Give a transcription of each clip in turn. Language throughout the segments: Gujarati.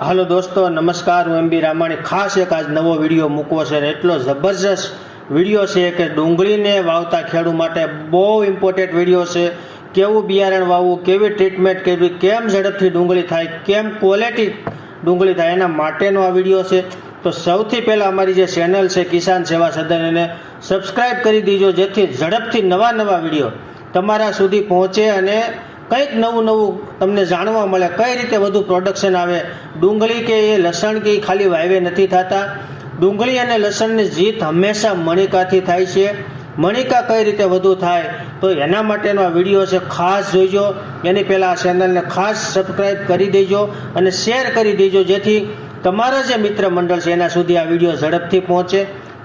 હાલો દોસ્તો, નમસ્કાર. હું એમબી રામાણી. ખાસ એક આજ નવો વિડીયો મૂકવો છે. એટલો જબરજસ્ત વિડીયો છે કે ડુંગળીને વાવતા ખેડૂત માટે બહુ ઇમ્પોર્ટન્ટ વિડીયો છે. કેવું બિયારણ વાવવું, કેવી ટ્રીટમેન્ટ કરવી, કેમ ઝડપથી ડુંગળી થાય, કેમ ક્વોલિટી ડુંગળી થાય, એના માટેનો આ વિડીયો છે. તો સૌથી પહેલાં અમારી જે ચેનલ છે કિસાન સેવા સદન, એને સબસ્ક્રાઈબ કરી દીજો, જેથી ઝડપથી નવા વિડીયો તમારા સુધી પહોંચે અને કંઈક નવું તમને જાણવા મળે. કઈ રીતે વધુ પ્રોડક્શન આવે. ડુંગળી કે એ લસણ કે ખાલી વાવે નથી થતા. ડુંગળી અને લસણની જીત હંમેશા મણિકાથી થાય છે. મણિકા કઈ રીતે વધુ થાય, તો એના માટેનો આ વિડીયો છે. ખાસ જોઈજો. એની પહેલાં આ ચેનલને ખાસ સબસ્ક્રાઈબ કરી દેજો અને શેર કરી દેજો, જેથી તમારા જે મિત્ર મંડળ છે એના સુધી આ વિડીયો ઝડપથી પહોંચે.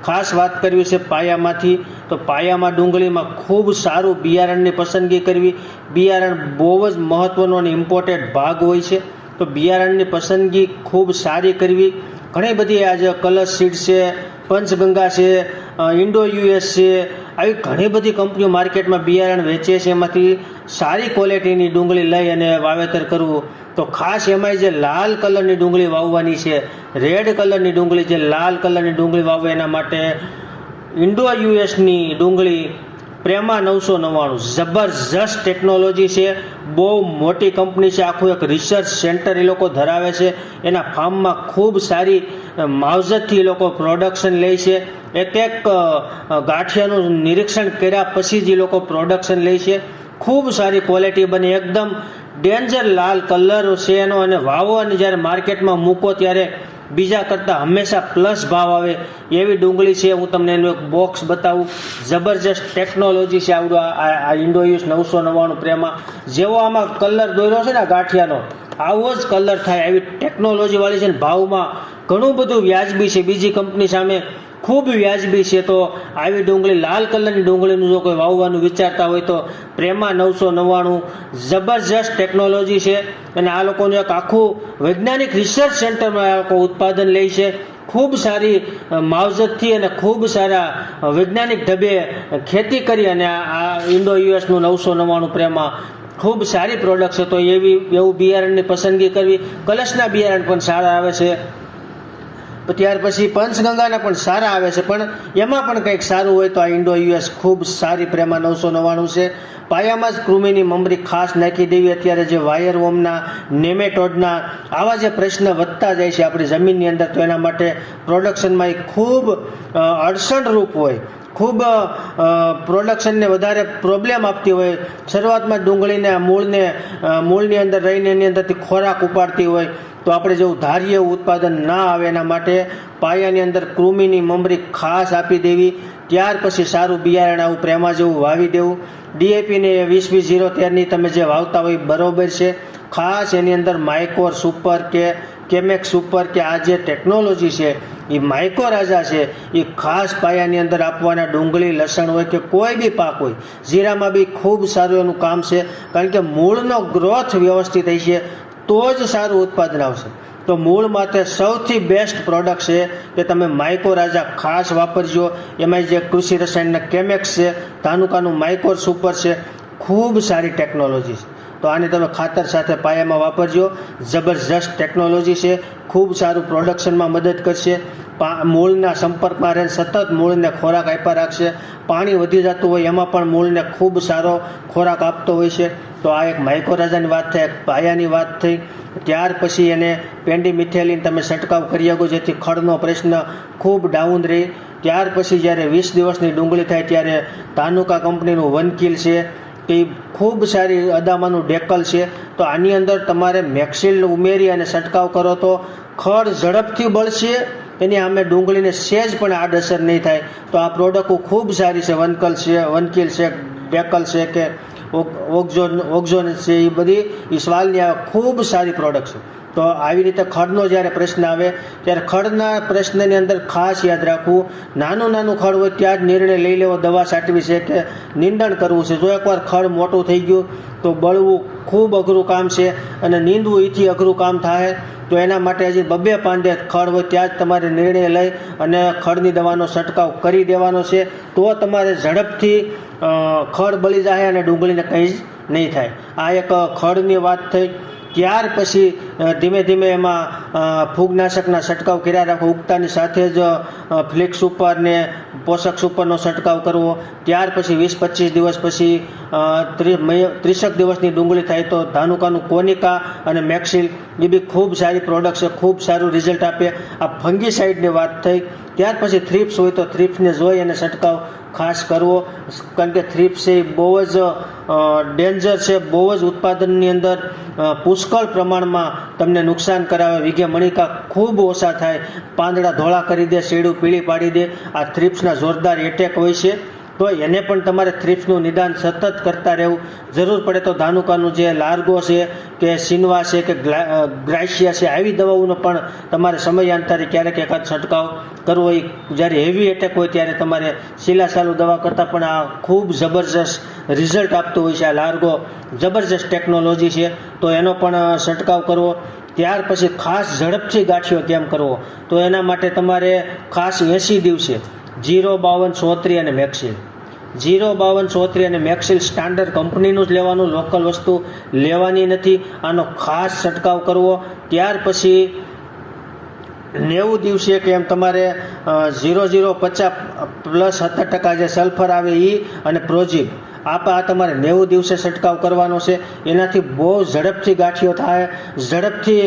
ખાસ વાત કરવી છે પાયામાંથી. તો પાયામાં ડુંગળીમાં ખૂબ સારું બિયારણની પસંદગી કરવી. બિયારણ બહુ જ મહત્ત્વનો અને ઇમ્પોર્ટન્ટ ભાગ હોય છે. તો બિયારણની પસંદગી ખૂબ સારી કરવી. ઘણી બધી આજે કલર્સ સીડ છે, પંચગંગા છે, ઇન્ડો યુએસ છે, આવી ઘણી બધી કંપનીઓ માર્કેટમાં બિયારણ વેચે છે. એમાંથી સારી ક્વોલિટીની ડુંગળી લઈ અને વાવેતર કરવું. તો ખાસ એમાંય જે લાલ કલરની ડુંગળી વાવવાની છે, રેડ કલરની ડુંગળી, જે લાલ કલરની ડુંગળી વાવે એના માટે ઇન્ડો યુએસની ડુંગળી પ્રેમા 999 જબરજસ્ત ટેકનોલોજી છે. બહુ મોટી કંપની છે. આખું એક રિસર્ચ સેન્ટર એ લોકો ધરાવે છે. એના ફાર્મમાં ખૂબ સારી માવજતથી એ લોકો પ્રોડક્શન લે છે. એક ગાંઠિયાનું નિરીક્ષણ કર્યા પછી જ એ લોકો પ્રોડક્શન લે છે. ખૂબ સારી ક્વોલિટી બને. એકદમ ડેન્જર લાલ કલર છે એનો, અને વાવો અને જ્યારે માર્કેટમાં મૂકો ત્યારે બીજા કરતાં હંમેશા પ્લસ ભાવ આવે એવી ડુંગળી છે. હું તમને એનું એક બોક્સ બતાવું. જબરજસ્ત ટેકનોલોજી છે આવડો આ ઇન્ડો યુએસ 999 પ્રેમા. જેવો આમાં કલર દોર્યો છે ને ગાંઠિયાનો, આવો જ કલર થાય. આવી ટેકનોલોજીવાળી છે ને ભાવમાં ઘણું બધું વ્યાજબી છે. બીજી કંપની સામે ખૂબ વ્યાજબી છે. તો આવી ડુંગળી, લાલ કલરની ડુંગળીનું જો કોઈ વાવવાનું વિચારતા હોય તો પ્રેમા 999 જબરજસ્ત ટેકનોલોજી છે. અને આ લોકોનું એક આખું વૈજ્ઞાનિક રિસર્ચ સેન્ટરમાં આ લોકો ઉત્પાદન લે છે. ખૂબ સારી માવજતથી અને ખૂબ સારા વૈજ્ઞાનિક ઢબે ખેતી કરી અને આ ઇન્ડો યુએસનું 999 પ્રેમા ખૂબ સારી પ્રોડક્ટ છે. તો એવું બિયારણની પસંદગી કરવી. કલશના બિયારણ પણ સારા આવે છે. ત્યાર પછી પંચગંગાના પણ સારા આવે છે, પણ એમાં પણ કંઈક સારું હોય તો આ ઇન્ડો યુએસ ખૂબ સારી પ્રેમા 999 છે. પાયામાં જ કૃમિની મમરી ખાસ નાખી દેવી. અત્યારે જે વાયરવોમના, નેમેટોડના આવા જે પ્રશ્ન વધતા જાય છે આપણી જમીનની અંદર, તો એના માટે પ્રોડક્શનમાં એ ખૂબ અડચણરૂપ હોય, ખૂબ પ્રોડક્શનને વધારે પ્રોબ્લેમ આપતી હોય. શરૂઆતમાં ડુંગળીને મૂળની અંદર રહીને એની અંદરથી ખોરાક ઉપાડતી હોય, તો આપણે જેવું ધારીએ એવું ઉત્પાદન ના આવે એના માટે પાયાની અંદર કૃમિની મમરી ખાસ આપી દેવી. ત્યાર પછી સારું બિયારણ આવું પ્રેમા જેવું વાવી દેવું. ડીએપીને 20-20-013ની તમે જે વાવતા હોય બરોબર છે. ખાસ એની અંદર માઇકોર સુપર કે કેમેક્સ સુપર કે આ જે ટેકનોલોજી છે એ માઇકોરાજા છે, એ ખાસ પાયાની અંદર આપવાના. ડુંગળી, લસણ હોય કે કોઈ બી પાક હોય, જીરામાં બી ખૂબ સારું એનું કામ છે. કારણ કે મૂળનો ગ્રોથ વ્યવસ્થિત થઈ છે તો જ સારું ઉત્પાદન આવશે. તો મૂળ માટે સૌથી બેસ્ટ પ્રોડક્ટ છે કે તમે માઇકોરાજા ખાસ વાપરજો. એમાં જે કૃષિ રસાયણના કેમેક્સ છે, ધાનુકાનું માઇકોર સુપર છે, ખૂબ સારી ટેકનોલોજી છે. તો આને તમે ખાતર સાથે પાયામાં વાપરજો. જબરજસ્ત ટેકનોલોજી છે. ખૂબ સારું પ્રોડક્શનમાં મદદ કરશે. મૂળના સંપર્કમાં રહે, સતત મૂળને ખોરાક આપ્યા રાખશે. પાણી વધી જતું હોય એમાં પણ મૂળને ખૂબ સારો ખોરાક આપતો હોય છે. તો આ એક માઇકોરાજાની વાત થઈ, એક પાયાની વાત થઈ. ત્યાર પછી એને પેન્ડીમિથેલિન તમે છંટકાવ કરી શકો, જેથી ખડનો પ્રશ્ન ખૂબ ડાઉન રહે. ત્યાર પછી જ્યારે 20 દિવસની ડુંગળી થાય ત્યારે ધાનુકા કંપનીનું વનકિલ છે, એ ખૂબ સારી અદામાનું ડેકલ છે. તો આની અંદર તમારે મેક્સિલ ઉમેરી અને છંટકાવ કરો તો ખડ ઝડપથી બળશે. એની સામે ડુંગળીને સેજ પણ આડઅસર નહીં થાય. તો આ પ્રોડક્ટ ખૂબ સારી છે. વનકિલ છે, ડેકલ છે કે ઓક્ઝોન છે, એ બધી ઈસવાલની આ ખૂબ સારી પ્રોડક્ટ છે. તો આવી રીતે ખડનો જ્યારે પ્રશ્ન આવે ત્યારે ખડના પ્રશ્નની અંદર ખાસ યાદ રાખવું, નાનું ખડ હોય ત્યાં જ નિર્ણય લઈ લેવો દવા છાંટવી છે કે નિંદણ કરવું છે. જો એકવાર ખડ મોટું થઈ ગયું તો બળવું ખૂબ અઘરું કામ છે, અને નીંદવું એથી અઘરું કામ થાય. તો એના માટે હજી 2 પાંદે ખડ હોય ત્યાં જ તમારે નિર્ણય લઈ અને ખડની દવાનો છંટકાવ કરી દેવાનો છે. તો તમારે ઝડપથી ખડ બળી જાય અને ડુંગળીને કંઈ જ નહીં થાય. આ એક ખડની વાત થઈ. ત્યાર પછી ધીમે ધીમે એમાં ફૂગનાશકના છંટકાવ કર્યા રાખો. ઉગતાની સાથે જ ફ્લિક્સ ઉપર ને પોષક સુપરનો છંટકાવ કરવો. ત્યાર પછી 20-25 દિવસ પછી 30 દિવસની ડુંગળી થાય તો ધાનુકાનું કોનિકા અને મેક્સિલ એ બી ખૂબ સારી પ્રોડક્ટ છે, ખૂબ સારું રિઝલ્ટ આપે. આ ફંગીસાઇડની વાત થઈ. ત્યાર પછી થ્રિપ્સ હોય તો થ્રિપ્સને જોઈ અને છંટકાવ ખાસ કરવો, કારણ કે થ્રિપ્સ એ બહુ જ ડેન્જર છે, બહુ જ ઉત્પાદનની અંદર પુષ્કળ પ્રમાણમાં તમને નુકસાન કરાવે. વીઘે મણિકા ખૂબ ઓછા થાય, પાંદડા ધોળા કરી દે, શેરડું પીળી પાડી દે. આ થ્રિપ્સના જોરદાર એટેક હોય છે, તો એને પણ તમારે થ્રિપ્સનું નિદાન સતત કરતા રહેવું. જરૂર પડે તો ધાનુકાનું જે લાર્ગો છે કે સિનવા છે કે ગ્રાઇશિયા છે, આવી દવાઓનો પણ તમારે સમયાંતરે ક્યારેક એકાદ છંટકાવ કરવો. એ જ્યારે હેવી એટેક હોય ત્યારે તમારે સિલાસાલુ દવા કરતાં પણ આ ખૂબ જબરજસ્ત રિઝલ્ટ આપતું હોય છે. આ લાર્ગો જબરજસ્ત ટેકનોલોજી છે, તો એનો પણ છંટકાવ કરવો. ત્યાર પછી ખાસ ઝડપથી ગાંઠિયો કેમ કરવો, તો એના માટે તમારે ખાસ 80 દિવસે 052-34 અને મેક્સિલ 052-34 અને મેક્સિલ સ્ટાન્ડર્ડ કંપનીનું જ લેવાનું, લોકલ વસ્તુ લેવાની નથી. આનો ખાસ છંટકાવ કરવો. ત્યાર પછી 90 દિવસે કે એમ તમારે 0050 પ્લસ 70% જે સલ્ફર આવે એ અને પ્રોજીબ આ તમારે 90 દિવસે છંટકાવ કરવાનો છે. એનાથી બહુ ઝડપથી ગાંઠિયો થાય, ઝડપથી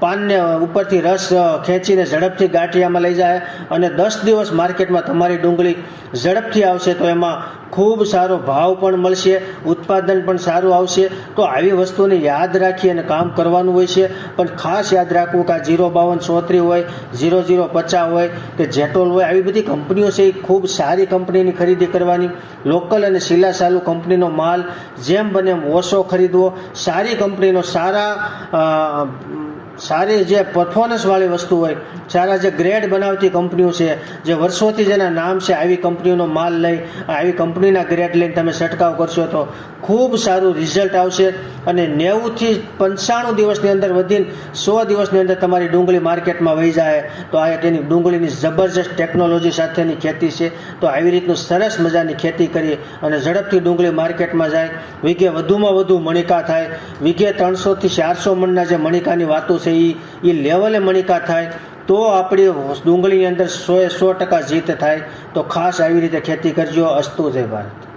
પાનને ઉપરથી રસ ખેંચીને ઝડપથી ગાંઠિયામાં લઈ જાય અને 10 દિવસ માર્કેટમાં તમારી ડુંગળી ઝડપથી આવશે. તો એમાં ખૂબ સારો ભાવ પણ મળશે, ઉત્પાદન પણ સારું આવશે. તો આવી વસ્તુને યાદ રાખી અને કામ કરવાનું હોય છે. પણ ખાસ યાદ રાખવું કે આ 052-34 હોય, 0050 હોય કે જેટોલ હોય, આવી બધી કંપનીઓ છે, એ ખૂબ સારી કંપનીની ખરીદી કરવાની. લોકલ અને સિલાસાલુ કંપનીનો માલ જેમ બને એમ ઓછો ખરીદવો. સારી કંપનીનો સારી જે પરફોર્મન્સવાળી વસ્તુ હોય, સારા જે ગ્રેડ બનાવતી કંપનીઓ છે, જે વર્ષોથી જેના નામ છે, આવી કંપનીઓનો માલ લઈ, આવી કંપનીના ગ્રેડ લઈને તમે છંટકાવ કરશો તો ખૂબ સારું રિઝલ્ટ આવશે. અને 90થી 95 દિવસની અંદર વધીને 100 દિવસની અંદર તમારી ડુંગળી માર્કેટમાં વહી જાય. તો આ એક એની ડુંગળીની જબરજસ્ત ટેકનોલોજી સાથેની ખેતી છે. તો આવી રીતનું સરસ મજાની ખેતી કરી અને ઝડપથી ડુંગળી માર્કેટમાં જાય, વીઘે વધુમાં વધુ મણિકા થાય, વીઘે 300થી 400 મણના જે મણિકાની વાતો છે એ લેવલે મણિકા થાય, તો આપણી ડુંગળીની અંદર 100% જીત થાય. તો ખાસ આવી રીતે ખેતી કરજો. અસ્તુ જય ભારત.